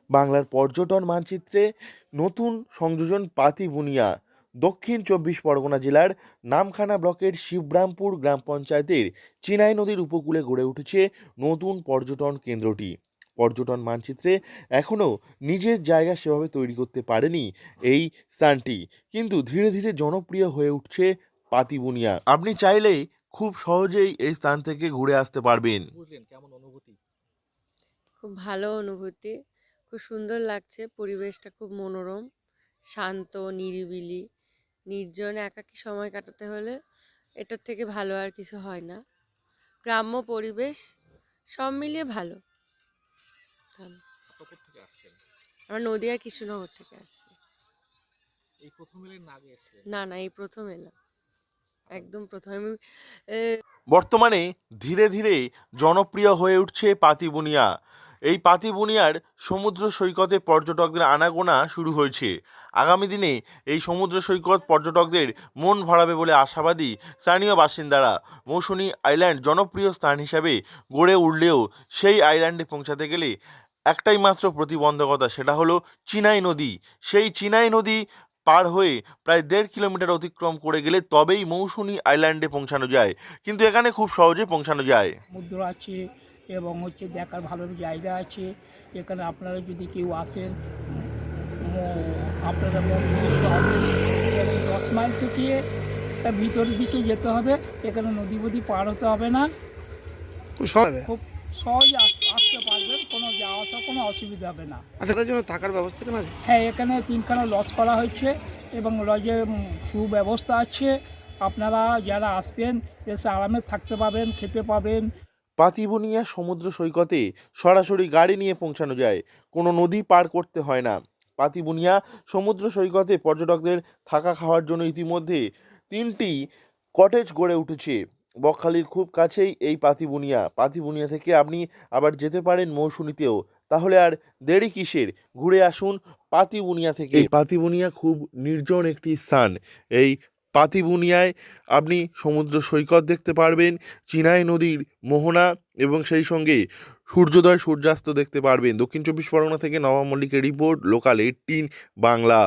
বাংলার পর্যটন মানচিত্রে নতুন সংযোজন পাতিবুনিয়া। দক্ষিণ ২৪ পরগনা জেলার নামখানা ব্লকের শিবরামপুর গ্রাম পঞ্চায়েতের চিনাই নদীর উপকূলে গড়ে উঠেছে নতুন পর্যটন কেন্দ্রটি। পর্যটন মানচিত্রে এখনও নিজের জায়গা সেভাবে তৈরি করতে পারেনি এই স্থানটি, কিন্তু ধীরে ধীরে জনপ্রিয় হয়ে উঠছে পাতিবুনিয়া। আপনি চাইলেই খুব সহজেই এই স্থান থেকে ঘুরে আসতে পারবেন। বুঝলেন কেমন অনুভূতি? খুব ভালো অনুভূতি। খুব সুন্দর লাগছে, পরিবেশটা খুব মনোরম, শান্ত, নিরিবিলি, নির্জন, একাকী সময় কাটাতে হলে এটার থেকে ভালো আর কিছু হয় না। গ্রাম্য পরিবেশ সব মিলিয়ে ভালো। কত থেকে আসছেন? আমরা নদীয়ার কৃষ্ণনগর থেকে আসছি। এই প্রথম এলেন না আগে এসেছিলেন? না না, এই প্রথম এলাম, একদম প্রথম। আমি বর্তমানে ধীরে ধীরে জনপ্রিয় হয়ে উঠছে পাতিবুনিয়া। এই পাতিবুনিয়ার সমুদ্র সৈকতে পর্যটকদের আনাগোনা শুরু হয়েছে। আগামী দিনে এই সমুদ্র সৈকত পর্যটকদের মন ভরাবে বলে আশাবাদী স্থানীয় বাসিন্দারা। মৌসুনী আইল্যান্ড জনপ্রিয় স্থান হিসাবে গড়ে উঠলেও সেই আইল্যান্ডে পৌঁছাতে গেলে একটাই মাত্র প্রতিবন্ধকতা, সেটা হলো চিনাই নদী। সেই চিনাই নদী পার হয়ে প্রায় ১.৫ কিলোমিটার অতিক্রম করে গেলে তবেই মৌসুনী আইল্যান্ডে পৌঁছানো যায়, কিন্তু এখানে খুব সহজে পৌঁছানো যায়। সমুদ্র আছে এবং দেখার ভালো জায়গা আছে। এখানে আপনারা যদি কেউ আসেন, আপনারা মন্দির হবে। 10 মাইল থেকে ভিতরের দিকে যেতে হবে। এখানে নদী বদি পার হতে হবে না, খুব সহজে আসতে পারবেন, কোনো যাওয়া আসা কোনো অসুবিধা হবে না। আচ্ছা, তার জন্য থাকার ব্যবস্থা কেন আছে? হ্যাঁ, এখানে 3খানা লজ করা হয়েছে এবং লজে সুব্যবস্থা আছে। আপনারা যারা আসবেন এসে আরামে থাকতে পাবেন, খেতে পাবেন। পাতিবুনিয়া সমুদ্র সৈকতে সরাসরি গাড়ি নিয়ে পৌঁছানো যায়, কোনো নদী পার করতে হয় না। পাতিবুনিয়া সমুদ্র সৈকতে পর্যটকদের থাকা খাওয়ার জন্য ইতিমধ্যে 3টি কটেজ গড়ে উঠেছে। বকখালির খুব কাছেই এই পাতিবুনিয়া। পাতিবুনিয়া থেকে আপনি আবার যেতে পারেন মৌসুনীতেও। তাহলে আর দেরি কিসের, ঘুরে আসুন পাতিবুনিয়া থেকে। এই পাতিবুনিয়া খুব নির্জন একটি স্থান। এই পাতিবুনিয়ায় আপনি সমুদ্র সৈকত দেখতে পারবেন, চিনাই নদীর মোহনা এবং সেই সঙ্গে সূর্যোদয় সূর্যাস্ত দেখতে পারবেন। দক্ষিণ ২৪ পরগনা থেকে নবাব মল্লিকের রিপোর্ট, লোকাল 18 বাংলা।